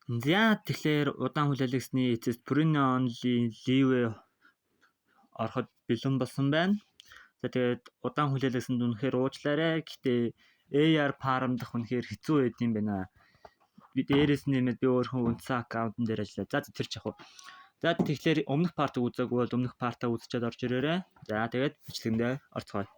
За тэгэхээр удаан хүлээлгэсний эцэст Purina Only Live ороход бэлэн болсон байна. За тэгээд удаан хүлээлгэсэнд үнэхээр уучлаарай. Гэхдээ AR Farm дах үнэхээр хэцүү байд юм байна. Би дээрээс нэмээд би өөрхөн үндсэн аккаунтн дээр ажиллаа. За тэр ч яг. За тэгэхээр өмнөх партыг үзээгүй бол өмнөх партаа үзчихэд орж ирээрэй. За тэгээд бичлэгэндээ орцгоё.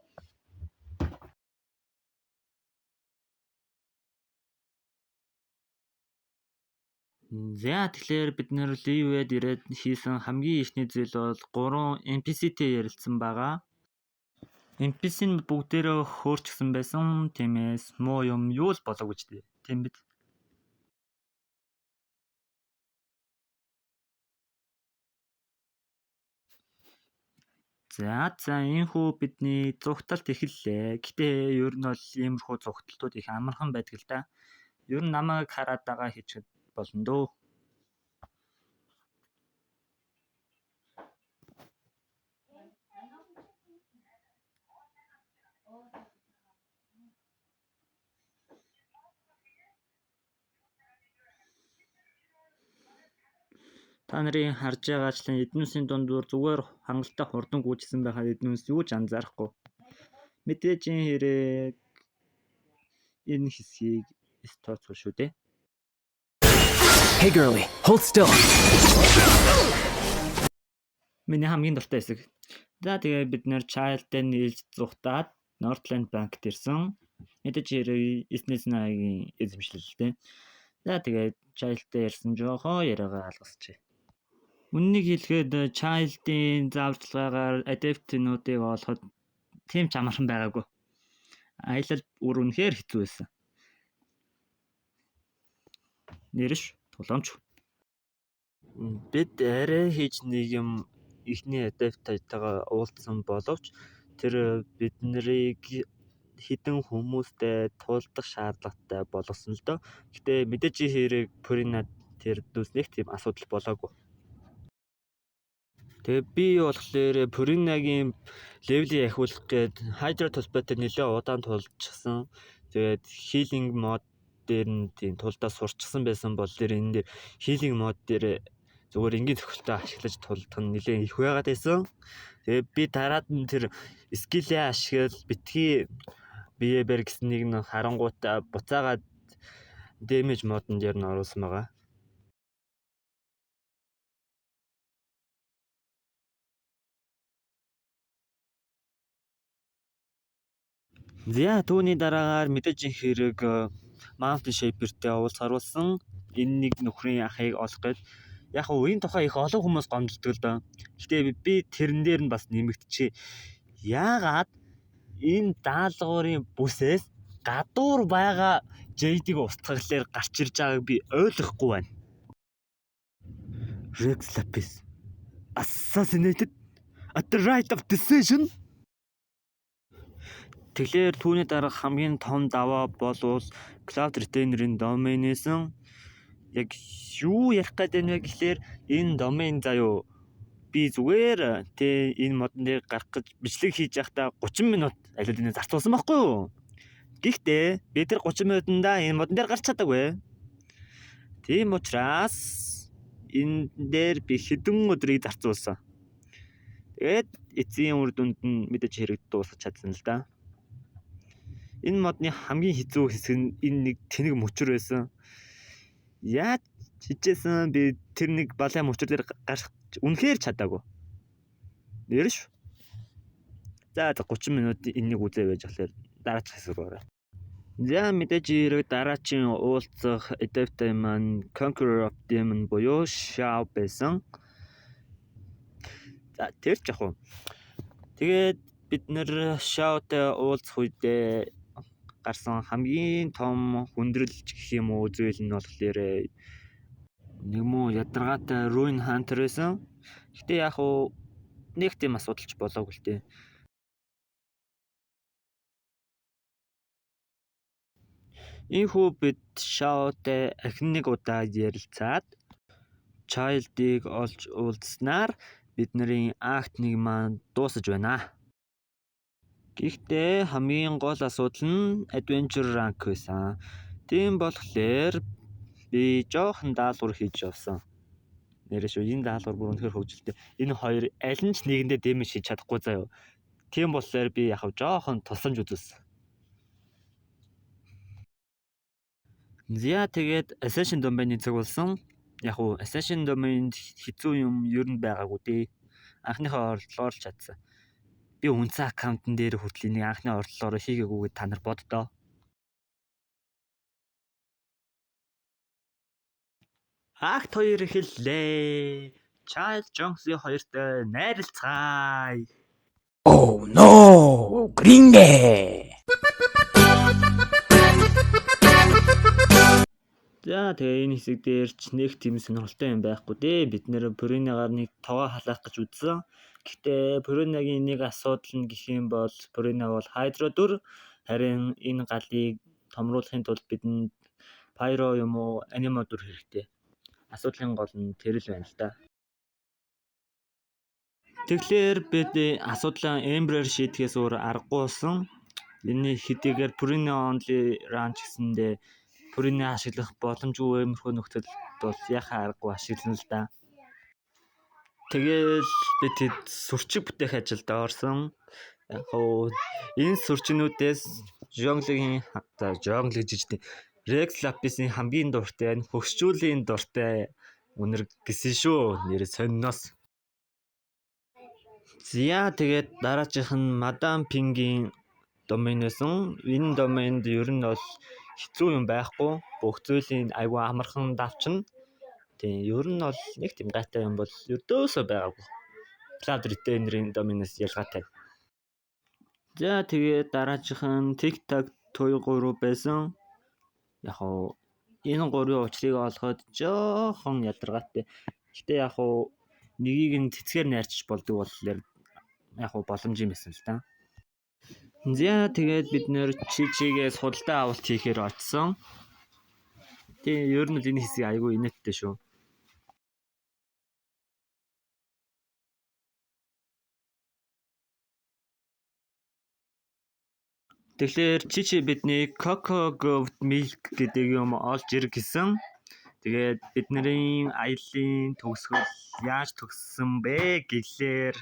За тэгэхээр бид нэр Live-д ирээд хийсэн хамгийн ихний зүйл бол 3 NPC-тэй ярилцсан байгаа. NPC-н бүгдээрээ хөөрчсөн байсан. Тиймээс муу юм юу л болоогүй ч тийм биз. За энэхүү бидний зугталт эхэллээ. Гэтэ ер нь бол иймэрхүү зугталтууд их амархан байдаг л да. Ер нь намайг хараад байгаа хийчихэд болно дөө. Та нарын харж байгаачлан эднүсийн дундуур зүгээр хангалттай хурдан гүйжсэн байхад эднүс юу ч анзаарахгүй. Мэдээж энэ хэрэг энэ хэсгийг тооцох шүү дээ. Hey girlie, hold still. Миний хамгийн дуртай хэсэг. За тэгээ бид нэр Child-тэй нийлж зүхтаад Northland Bank-т ирсэн. Мэдээж хэрэг Эснэснагийн эзэмшлэлтэй. За тэгээд Child-тэй ирсэн жохоо яриагаа алгасчих. Үннийг хэлэхэд Child-ийн зааварчилгаагаар Adept-нуудыг олоход тийм ч амархан байгаагүй. Аялал бүр үнэхээр хэцүү байсан. Нэрш тулгамж. Бид арай хийж нэг юм ихний Adept-тайгаа уулзсан боловч тэр бид нарыг хідэн хүмүүстэй тулдах шаардлагатай болгосон л доо. Гэтэ мэдээж хэрэг Purina тэр дүүснэх тийм асуудал болоогүй. Тэгээ би болохоор Purina-гийн левелийг ахиулах гээд Hydra Tulpa-тай нэлээд удаан тулжсан. Тэгээд healing мод дээр нь тийм тулдаа сурчсан байсан бол тэр энэ дээр healing мод дээр зүгээр энгийн тохиолдолд ашиглаж тулдах нь нэлээд их байгаад байсан. Тэгээ би дараад нь тэр скиллээ ашиглал битгий бие бэр гэснийг нь харангуйтаа буцаагаад damage модон дээр нь оруулсан байгаа. За түүний дараагаар мэдээж хэрэг Mount Shaper-тэй уулзсан. Энэ нэг нөхрийн ахыг олох гээд яг үеийн тухай их олон хүмүүс гомдолдог л доо. Гэтэ би тэрэн дээр нь бас нэмэгдчихээ. Яагаад энэ даалгаврын бүсээс гадуур байгаа JD-г устгаглаар гарч ирж байгааг би ойлгохгүй байна. Rex Lapis assassinated at the right of decision. Тэгэхээр түүний дараах хамгийн том даваа бол Cloud Retainer-ийн domain-ээс яг юу ярих гээд байна вэ гэхээр энэ domain заяо би зүгээр энэ модон дээр гарах гэж бичлэг хийж байхдаа 30 минут аливаа зарцуулсан байхгүй юу? Гэхдээ би тэр 30 минутанда энэ модон дээр гарч чадаагүй. Тийм учраас энэ дээр би хэдэн өдрийг зарцуулсан. Тэгээд эцсийн үр дүнд нь мэдээж хэрэг дуусгах чадсан л да. Энэ модны хамгийн хэцүү хэсэг нь энэ нэг тэнэг мөчөр байсан. Яаж хичээсэн би тэр нэг балай мөчөр дээр гарах үнэхээр чадаагүй. Нэрш. За 30 минут энийг үзээ байж болохоор дараач хэсэг ороо. За мэдээж хэрэг дараачийн уулзах Adept маань Conqueror of Demon буюу Shao байсан. За тэр ч яг уу. Тэгээд бид нэр Shao-тай уулзах үедээ гарсан хамгийн том хүндрэлж гэх юм уу зүйл нь болохоор нэг муу ядаргаатай Ruin Hunter байсан. Гэтэ яг уу нэг тийм асуудалч болоогүй л дээ. Ийхүү бид Shao-тай ахин нэг удаа ярилцаад Child-ийг олж уулзнаар бидний акт 1 маань дуусаж байна. Гэхдээ хамгийн гол асуудал нь adventure rank байсан. Тийм болохоор би жоохон даалгавар хийж явсан. Нэрээ шүү энэ даалгавар бүр үнэхээр хөвгөлтэй. Энэ хоёр аль нь ч нэгэндээ дэмэж хийж чадахгүй заяа. Тийм болохоор би яг жоохон тусламж үзүүлсэн. Зя тэгээд Assassin Domain-ийн цаг болсон. Яг уу Assassin Domain-д хэцүү юм ер нь байгаагүй дээ. Анхныхаа орлогоор ч чадсан. Би үнцэн аккаунтн дээр хүртэл энийг анхны орлогоор хийгээгүй гэж та нар боддоо. Акт 2 эхэллээ. Child Jones-ийн хоёртой найралцгаая. Oh no! Gringe! За тэгээ энэ хэсэг дээр ч нэг тийм сонирхолтой юм байхгүй дээ. Бид нэр Purina-гаар нэг тогоо халаах гэж үзсэн. Гэхдээ Purina-гийн нэг асуудал нь гэх юм бол Purina бол Hydro дүр. Харин энэ галыг томруулахын тулд бидэнд Pyro юм уу Anemo дүр хэрэгтэй. Асуудлын гол нь тэр л байна л да. Тэгэхээр бид асуудлаа Ember-ээр шийдэхээс өөр аргагүй болсон. Энэ хэдийгээр Purina only run гэсэндээ Purina ашиглах боломжгүй иймэрхүү нөхцөлд бол яхаа аргагүй ашиглана л да. Тэгэл бид сүрчиг бүтээх ажилд орсон. Яг нь энэ сүрчнүүдээс Jongle жижигтэй Rex Lapis-ийн хамгийн дуртай нь хөгшчүүлийн дуртай үнэр гэсэн шүү. Нэр сонноос. Зя тэгээд дараачих нь Madame Ping-ийн domain байсан. Энэ domain-д ер нь бол хэцүү юм байхгүй. Бүх зүйлийн айгүй амархан давчна. Тэгээ ер нь бол нэг тийм гайтай юм бол ердөөсөө байгаагүй. Cloud Retainer-ийн domain-аас ялгаатай. За тэгээд дараачих нь TikTok Toy 3 байсан. Яг нь энэ гурийн учрыг олоход жоохон ядаргаатай. Гэтэ яг нь нэгийг нь цэцгээр найрчиж болдог болохоор яг нь боломж юм байсан л да. За тэгээд бид нэр чичигээс худалдаа авалт хийхээр очсон. Тэгээ ер нь энэ хэсэг айгүй инээдтэй шүү. Тэгэхээр чичи бидний Coco Goat Milk гэдэг юм олж ирэх гэсэн. Тэгээд бидний аялын төгсгөл яаж төгссөн бэ гэхлээр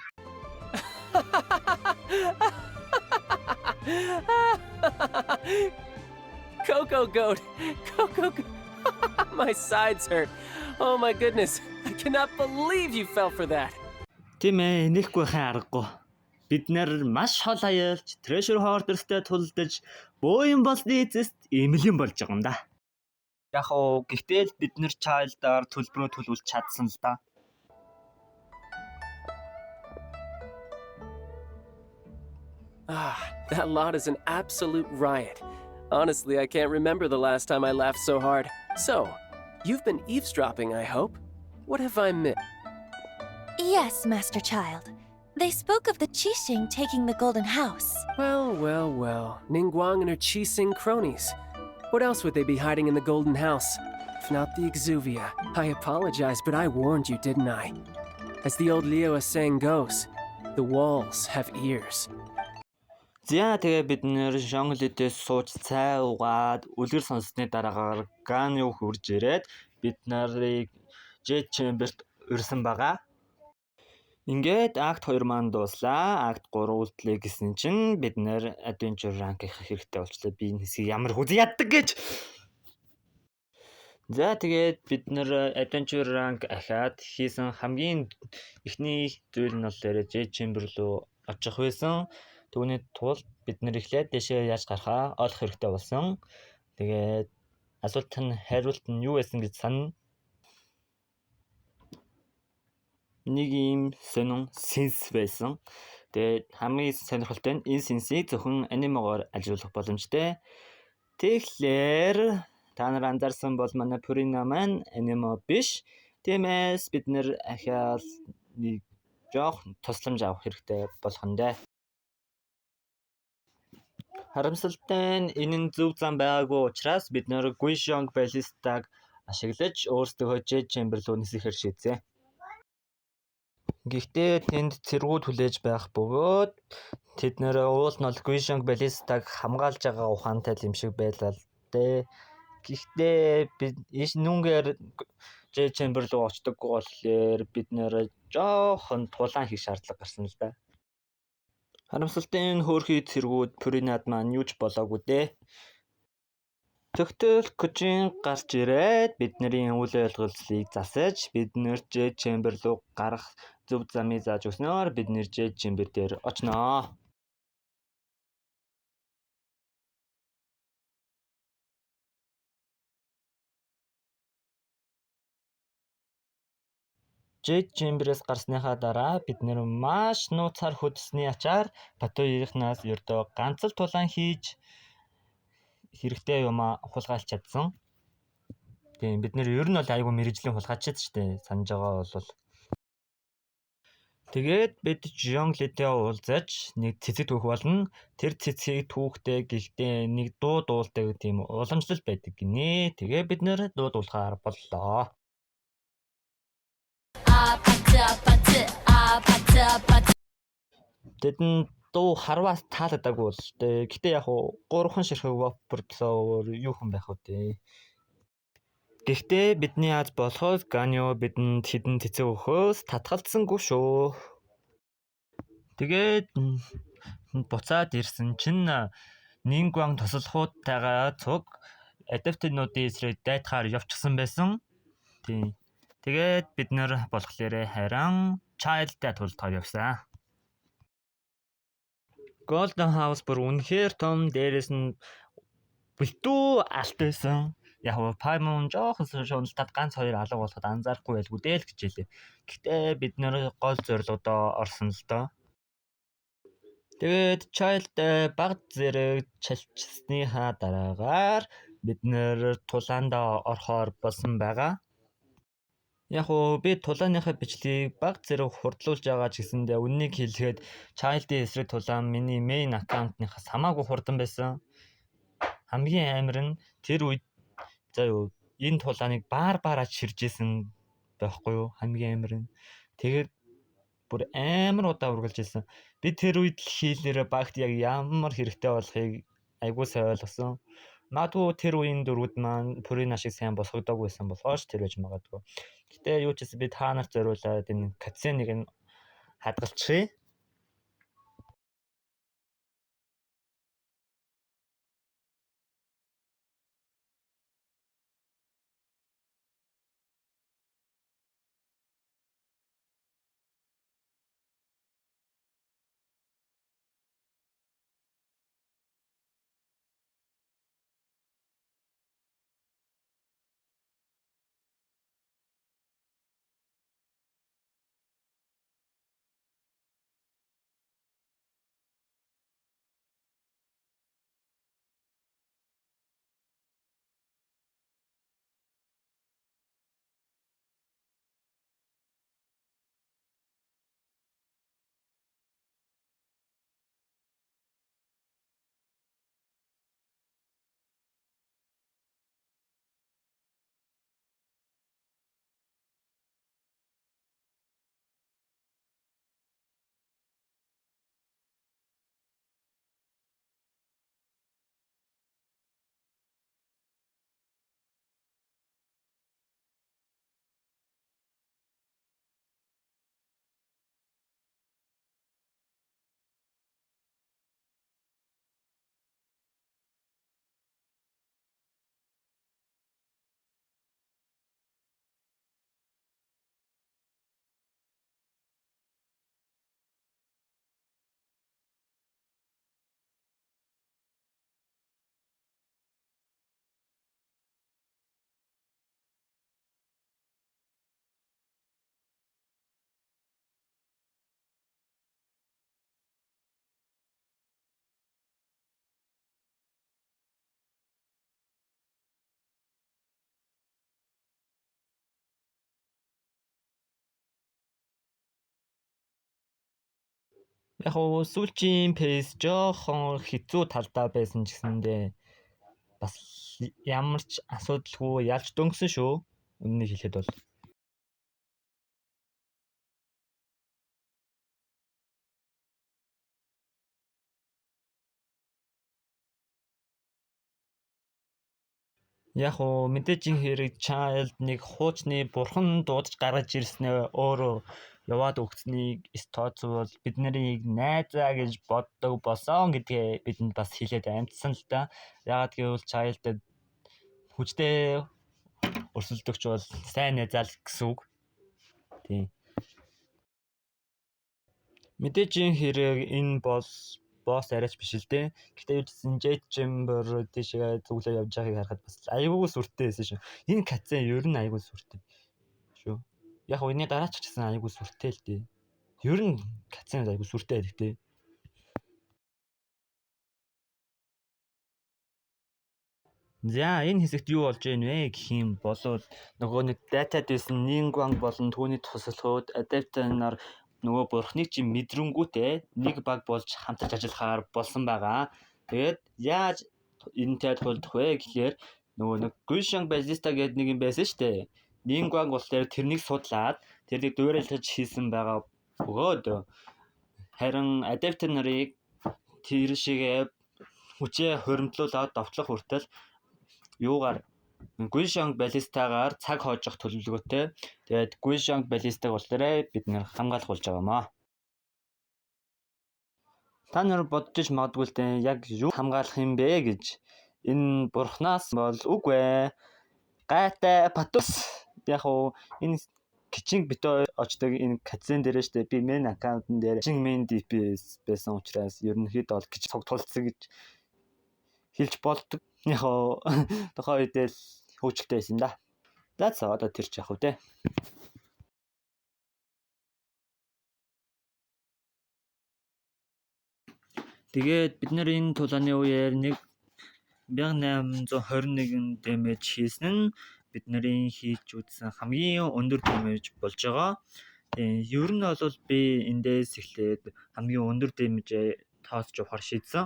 Coco Goat! My sides hurt. Oh my goodness. I cannot believe you fell for that. тийм ээ, нэхгүй аргагүй. Бид нэр маш хол аялж, Treasure Hoarders-тэй тулдаж, бууин болсны эцэст эмэлэн болж байгаа юм да. Яг уу гэхдээ бид нэр Child-аар төлбөрөө төлөвлөж чадсан л да. That lot is an absolute riot. Honestly, I can't remember the last time I laughed so hard. So, you've been eavesdropping, I hope? What have I missed? Yes, Master Child. They spoke of the Qixing taking the Golden House. Well. Ningguang and her Qixing cronies. What else would they be hiding in the Golden House? If not the Exuvia. I apologize, but I warned you, didn't I? As the old Liyue saying goes, the walls have ears. За тэгээ бид нэр Jongle-ээс сууж цай угаад үлгэр сонссны дараагаар Ganyu хурж ирээд бид нарыг Jade Chamber-т урьсан байгаа. Ингээд акт 2 маань дууслаа. Акт 3 үлдлээ гэсэн чинь бид нэр Adventure rank хийх хэрэгтэй болчлоо. Би энэ хэсгийг ямар хүзий яддаг гэж. За тэгээд бид нэр Adventure rank ахаад хийсэн хамгийн эхний зүйл нь бол Jade Chamber руу очих байсан. Түүний тулд бид нэр эхлээд дэшээ яаж гарахаа олох хэрэгтэй болсон. Тэгээд асуулт нь хариулт нь юу байсан гэж санана. Нэг юм сонин сенс байсан. Тэгээд хамгийн сонирхолтой нь энэ сенсийг зөвхөн анимогоор ажиллуулах боломжтой. Тэгэхээр та нар анзаарсан бол манай Purina маань анимо биш. Тиймээс бид нэр ахаал нэг жоох тусламж авах хэрэгтэй болох нь дээ. Харамсалтай нь энэ нь зөв зам байгаагүй учраас бид нэр Guishong Ballista-г ашиглаж өөрсдөө Jade Chamber руу нисэхээр шийдсэн. Гэхдээ тэнд цэргүүд хүлээж байх бөгөөд тэд нэр уул нь бол Guishong Ballista-г хамгаалж байгаа ухаантай юм шиг байлаа л дээ. Гэхдээ бид нүүнгээр J chamber руу очдоггүй болохоор бид нэр жоохон тулаан хийх шаардлага гарсан л да. Харамсалтай энэ хөөрхий цэргүүд Пуринад маань юу ч болоогүй дээ. Тэгтэл Кожин гарч ирээд бидний үйл явдлыг засаж биднэр J chamber руу гарах зөв замыг зааж өгснөөр бид нэр J chamber дээр очноо. J chamber-ээс гарсныхаа дараа бид нэр маш нууцаар хөдөлсөний ачаар Батуурийнхнаас ердөө ганц л тулаан хийж хэрэгтэй юмаа хулгайлж чадсан. Тийм бид нэр ер нь бол айгүй мэрэгжлийн хулгайчид штэ санаж байгаа бол. Тэгээд бид Жонглитэй уулзаж нэг цэцэг түүх болно. Тэр цэцгийг түүхтэй гэхдээ нэг дуу дуулдаг тийм уламжлал байдаг гинэ. Тэгээ бид нэр дуу дуулахаар боллоо. Тэдэн дуу харваас таалагдаагүй бол тээ. Гэтэ яг уу 3хан ширхэг вопордлоо юу хэн байх вэ тээ. Гэхдээ бидний аз болохоос Ганьо бидэнд хідэн цэцэг өгөхөөс татгалцсангүй шүү. Тэгээд буцаад ирсэн чинь Нингван тослохуудтайгаа цуг адаптинуудын эсрэг дайтахаар явчихсан байсан. Тийм. Тэгээд бид нэр болохоор харин Childтай тулдгаар явсан. Golden House бүр үнэхээр том, дээрээс нь бэлтүү алт байсан. Яг нь Paimon жоохон шуналдаад ганц хоёр алга болоход анзаарахгүй байлгүй дээ л гэж хэлээ. Гэхдээ бид нэр гол зорилгодоо орсон л доо. Тэгээд Child баг зэрэг чалчсныхаа дараагаар бид нэр тулаандаа орохоор болсон байгаа. Яг уу би тулааныхаа бичлэгийг баг зэрэг хурдлуулж байгаа ч гэсэндээ үннийг хэлэхэд Child-ийн эсрэг тулаан миний main аккаунтныхаас хамаагүй хурдан байсан. Хамгийн амар нь тэр үед энэ тулааныг баараа чиржсэн байхгүй юу? Хамгийн амар нь. Тэгээд бүр амар удаа ургалж ирсэн. Би тэр үед л хийлээрээ багт яг ямар хэрэгтэй болохыг айгуу сайн ойлгосон. Магадгүй тэр үеийн дөрүүд маань Пурина шиг сайн босгодоогүй байсан болохоос тэр байж магадгүй. Гэтэ юу ч гэсэн би та нарт зориулаад энэ катсценыг нь хадгалчихъя. Яг уу сүүлчийн пейс жоохон хэцүү талдаа байсан ч гэсэндээ бас ямар ч асуудалгүй ялж дөнгөсөн шүү. Үннийг хэлэхэд бол. Яг уу мэдээж энэ хэрэг child нэг хуучны бурхан дуудаж гаргаж ирснээр өөрөө яваад өгцнийг тооцвол бид нарыг найзаа гэж боддог болсон гэдгээ бидэнд бас хэлээд амьдсан л да. Яагаад гэвэл child-д хүчтэй өрсөлдөгч бол сайн найзаа л гэсэн үг. Тийм. Мэдээж энэ хэрэг энэ бол босс арайч биш л дээ. Гэтэ юу гэсэн Jet Chamber тийшээ зүглээ явж байгааг харахад бас айгүй сүртэй байсан шүү. Энэ катсан ер нь айгүй сүртэй шүү. Яг уу энэ дараач гэсэн айгүй сүртэй л дээ. Ер нь катсан айгүй сүртэй гэдэг. За энэ хэсэгт юу болж байна вэ гэх юм бол нөгөө нэг database Ningguang болон түүний тусалхууд adapter-нар нөгөө бурхныг чи мэдрэнгүүтээ нэг баг болж хамтарч ажиллахаар болсон байгаа. Тэгээд яаж энэтэй тулдах вэ гэхээр нөгөө нэг Guishang Ballista гэдэг нэг юм байсан шүү дээ. Ningguang болохоор тэрнийг судлаад тэрийг дуурайлгаж хийсэн байгаа бөгөөд харин adapter нарыг тэр шигээ хүчээ хуримтлуулаад довтлох хүртэл юугаар Guishang Ballista-гаар цаг хоожих төлөвлөгөөтэй. Тэгээд Guishang Ballista-г болохоор бид нэр хамгаалах болж байгаамаа. Та нар бодож магадгүй л дээ яг юу хамгаалах юм бэ гэж. Энэ бурхнаас бол үгүй ээ. Гайтай Патус яг уу энэ кичинг битээ очдог энэ катсен дээр штэ би main аккаунтн дээр кичинг main DPS байсан учраас ерөнхийдөө бол гэж цогтолцсон гэж хэлж болдог. Яг оо тохоо үедээ хөвчлөлтэй байсан да. За одоо тэр ч яг үү те. Тэгээд бид нар энэ тулааны үеэр 1821 дэмэж хийсэн нь бид нарын хийж үзсэн хамгийн өндөр дэмэж болж байгаа. Ер нь бол би эндээс эхлээд хамгийн өндөр дэмэжээ тооцож явахаар шийдсэн.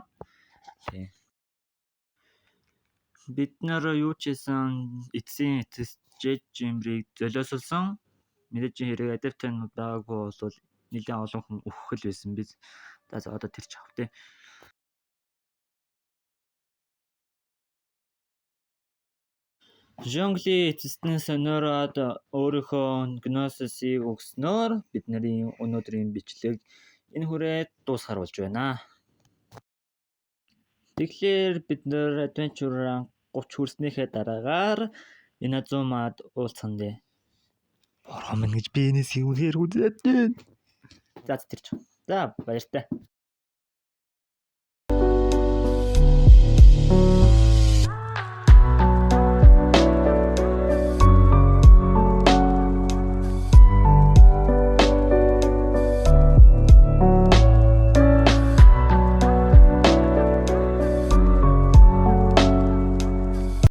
Бид нар юу ч хийсэн эцсийн эцэс Jet Chamber-ыг золиослсон. Мэдээж хэрэг adapter-нууд байгаагүй бол нэлээд олон хүн өөхөл байсан биз. За одоо тэр ч авах те. Жонгли эцэстэн сониороод өөрийнхөө Gnosis-ийг өгснөөр бид нарын өнөөдрийн бичлэг энэ хүрээд дуусгар болж байна. Тэгэхээр бид нэр adventure 30 хүрснийхээ дараагаар Inazuma-д уулзсандээ. Бороо минь гэж би энэс үнээр үзээд. За тэр ч. За баяртай.